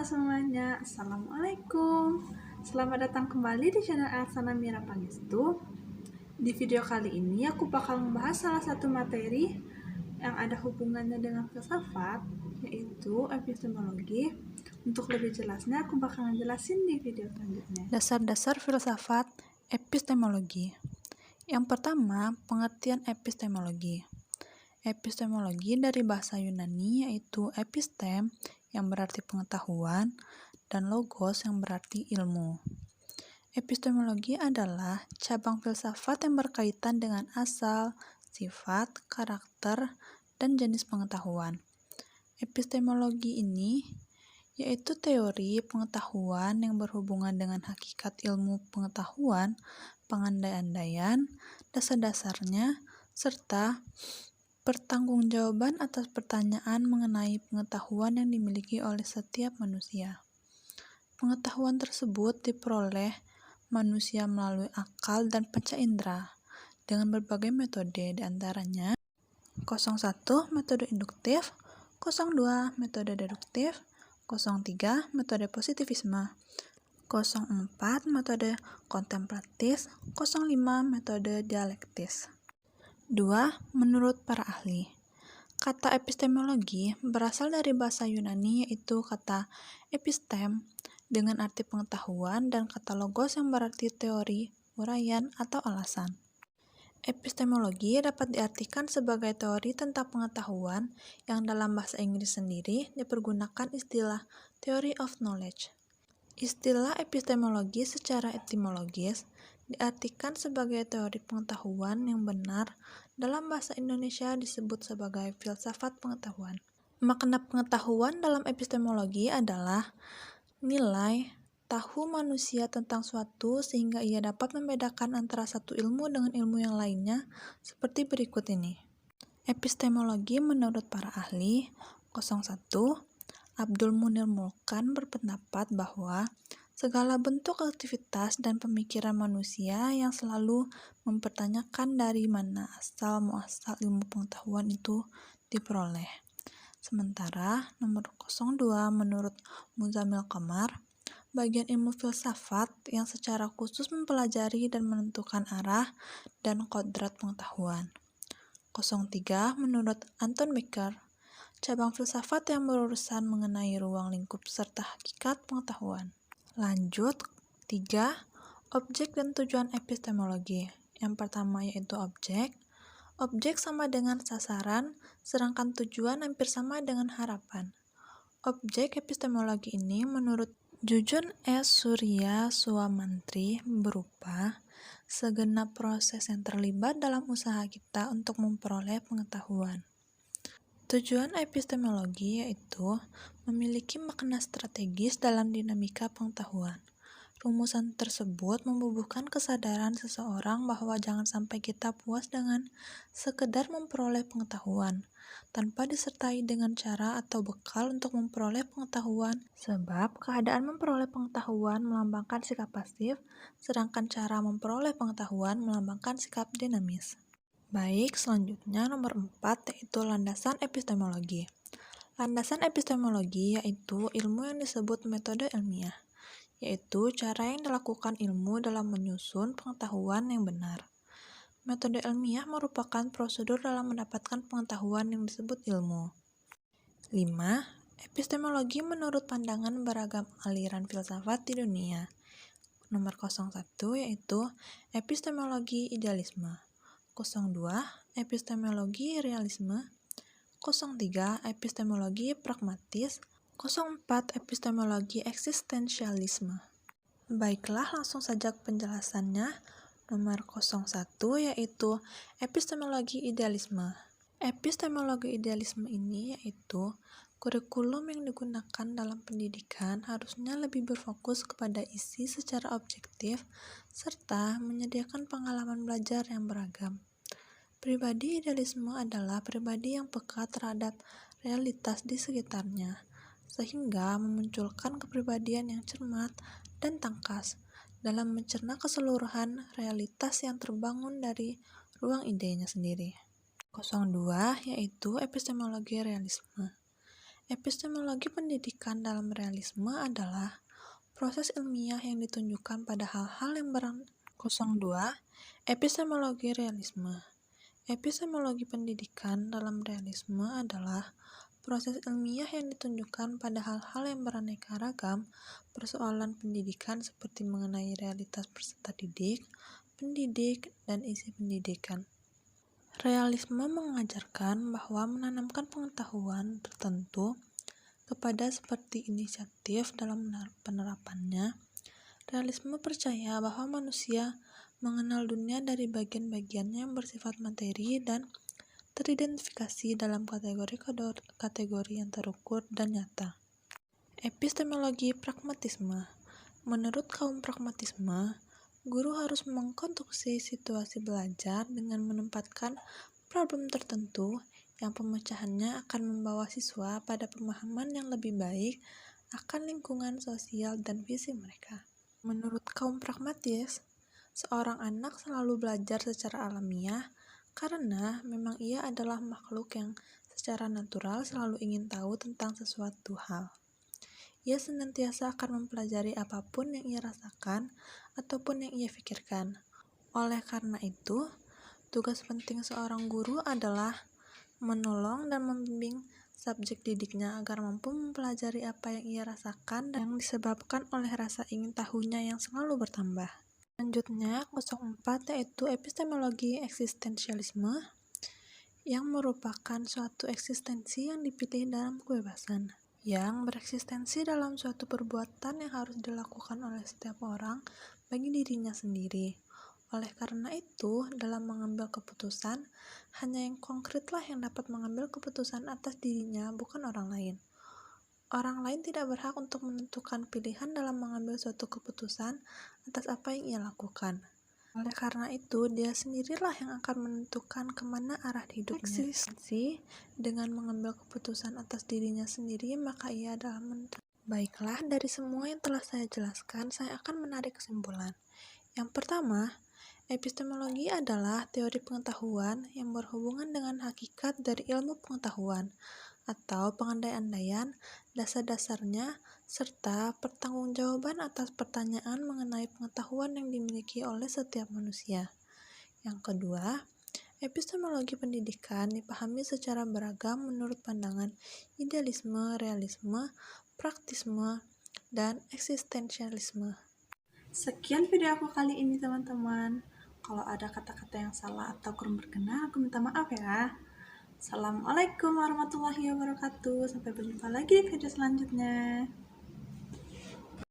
semuanya, Assalamualaikum. Selamat datang kembali di channel Elsana Mira Pangestu. Di video kali ini aku bakal membahas salah satu materi yang ada hubungannya dengan filsafat, yaitu epistemologi. Untuk lebih jelasnya aku bakal ngejelasin di video selanjutnya. Dasar-dasar filsafat epistemologi. Yang pertama, pengertian epistemologi. Epistemologi dari bahasa Yunani yaitu epistem yang berarti pengetahuan dan logos yang berarti ilmu. Epistemologi adalah cabang filsafat yang berkaitan dengan asal, sifat, karakter, dan jenis pengetahuan. Epistemologi ini yaitu teori pengetahuan yang berhubungan dengan hakikat ilmu pengetahuan, pengandai-andaian, dasar-dasarnya, serta pertanggungjawaban atas pertanyaan mengenai pengetahuan yang dimiliki oleh setiap manusia. Pengetahuan tersebut diperoleh manusia melalui akal dan panca indera dengan berbagai metode, diantaranya 01 metode induktif, 02 metode deduktif, 03 metode positivisme, 04 metode kontemplatif, 05 metode dialektis. 2. Menurut para ahli. Kata epistemologi berasal dari bahasa Yunani yaitu kata epistem dengan arti pengetahuan dan kata logos yang berarti teori, uraian, atau alasan. Epistemologi dapat diartikan sebagai teori tentang pengetahuan yang dalam bahasa Inggris sendiri dipergunakan istilah theory of knowledge. Istilah epistemologi secara etimologis diartikan sebagai teori pengetahuan yang benar, dalam bahasa Indonesia disebut sebagai filsafat pengetahuan. Makna pengetahuan dalam epistemologi adalah nilai tahu manusia tentang suatu sehingga ia dapat membedakan antara satu ilmu dengan ilmu yang lainnya seperti berikut ini. Epistemologi menurut para ahli. 01. Abdul Munir Mulkan berpendapat bahwa segala bentuk aktivitas dan pemikiran manusia yang selalu mempertanyakan dari mana asal muasal ilmu pengetahuan itu diperoleh. Sementara nomor 02 menurut Muzamil Qamar, bagian ilmu filsafat yang secara khusus mempelajari dan menentukan arah dan kodrat pengetahuan. 03 menurut Anton Becker, cabang filsafat yang berurusan mengenai ruang lingkup serta hakikat pengetahuan. Lanjut, 3. Objek dan tujuan epistemologi. Yang pertama yaitu objek. Objek sama dengan sasaran, sedangkan tujuan hampir sama dengan harapan. Objek epistemologi ini menurut Jujun S. Surya Suwamantri berupa segenap proses yang terlibat dalam usaha kita untuk memperoleh pengetahuan. Tujuan epistemologi yaitu memiliki makna strategis dalam dinamika pengetahuan. Rumusan tersebut membubuhkan kesadaran seseorang bahwa jangan sampai kita puas dengan sekedar memperoleh pengetahuan, tanpa disertai dengan cara atau bekal untuk memperoleh pengetahuan, sebab keadaan memperoleh pengetahuan melambangkan sikap pasif, sedangkan cara memperoleh pengetahuan melambangkan sikap dinamis. Baik, selanjutnya nomor 4 yaitu landasan epistemologi. Landasan epistemologi yaitu ilmu yang disebut metode ilmiah, yaitu cara yang dilakukan ilmu dalam menyusun pengetahuan yang benar. Metode ilmiah merupakan prosedur dalam mendapatkan pengetahuan yang disebut ilmu. 5. Epistemologi menurut pandangan beragam aliran filsafat di dunia. Nomor 01 yaitu epistemologi idealisme. 02. Epistemologi realisme. 03. Epistemologi pragmatis. 04. Epistemologi eksistensialisme. Baiklah, langsung saja ke penjelasannya. Nomor 01 yaitu epistemologi idealisme. Epistemologi idealisme ini yaitu kurikulum yang digunakan dalam pendidikan harusnya lebih berfokus kepada isi secara objektif serta menyediakan pengalaman belajar yang beragam. Pribadi idealisme adalah pribadi yang peka terhadap realitas di sekitarnya, sehingga memunculkan kepribadian yang cermat dan tangkas dalam mencerna keseluruhan realitas yang terbangun dari ruang idenya sendiri. 02 yaitu epistemologi realisme. Epistemologi pendidikan dalam realisme adalah proses ilmiah yang ditunjukkan pada hal-hal yang 02. Epistemologi realisme. Epistemologi pendidikan dalam realisme adalah proses ilmiah yang ditunjukkan pada hal-hal yang beraneka ragam, persoalan pendidikan seperti mengenai realitas peserta didik, pendidik, dan isi pendidikan. Realisme mengajarkan bahwa menanamkan pengetahuan tertentu kepada seperti inisiatif dalam penerapannya. Realisme percaya bahwa manusia mengenal dunia dari bagian-bagiannya yang bersifat materi dan teridentifikasi dalam kategori yang terukur dan nyata. Epistemologi pragmatisme. Menurut kaum pragmatisme, guru harus mengkonstruksi situasi belajar dengan menempatkan problem tertentu yang pemecahannya akan membawa siswa pada pemahaman yang lebih baik akan lingkungan sosial dan visi mereka. Menurut kaum pragmatis, seorang anak selalu belajar secara alamiah karena memang ia adalah makhluk yang secara natural selalu ingin tahu tentang sesuatu hal. Ia senantiasa akan mempelajari apapun yang ia rasakan ataupun yang ia pikirkan. Oleh karena itu, tugas penting seorang guru adalah menolong dan membimbing subjek didiknya agar mampu mempelajari apa yang ia rasakan dan yang disebabkan oleh rasa ingin tahunya yang selalu bertambah. Selanjutnya, 04 yaitu epistemologi eksistensialisme yang merupakan suatu eksistensi yang dipilih dalam kebebasan, yang bereksistensi dalam suatu perbuatan yang harus dilakukan oleh setiap orang bagi dirinya sendiri. Oleh karena itu, dalam mengambil keputusan, hanya yang konkretlah yang dapat mengambil keputusan atas dirinya, bukan orang lain. Orang lain tidak berhak untuk menentukan pilihan dalam mengambil suatu keputusan atas apa yang ia lakukan. Oleh karena itu, dia sendirilah yang akan menentukan kemana arah hidupnya. Eksistensi dengan mengambil keputusan atas dirinya sendiri, maka ia adalah Baiklah, dari semua yang telah saya jelaskan, saya akan menarik kesimpulan. Yang pertama, epistemologi adalah teori pengetahuan yang berhubungan dengan hakikat dari ilmu pengetahuan atau pengandai-andaian, dasar-dasarnya, serta pertanggungjawaban atas pertanyaan mengenai pengetahuan yang dimiliki oleh setiap manusia. Yang kedua, epistemologi pendidikan dipahami secara beragam menurut pandangan idealisme, realisme, praktisme, dan eksistensialisme. Sekian video aku kali ini teman-teman. Kalau ada kata-kata yang salah atau kurang berkenan, aku minta maaf ya. Assalamualaikum warahmatullahi wabarakatuh. Sampai berjumpa lagi di video selanjutnya.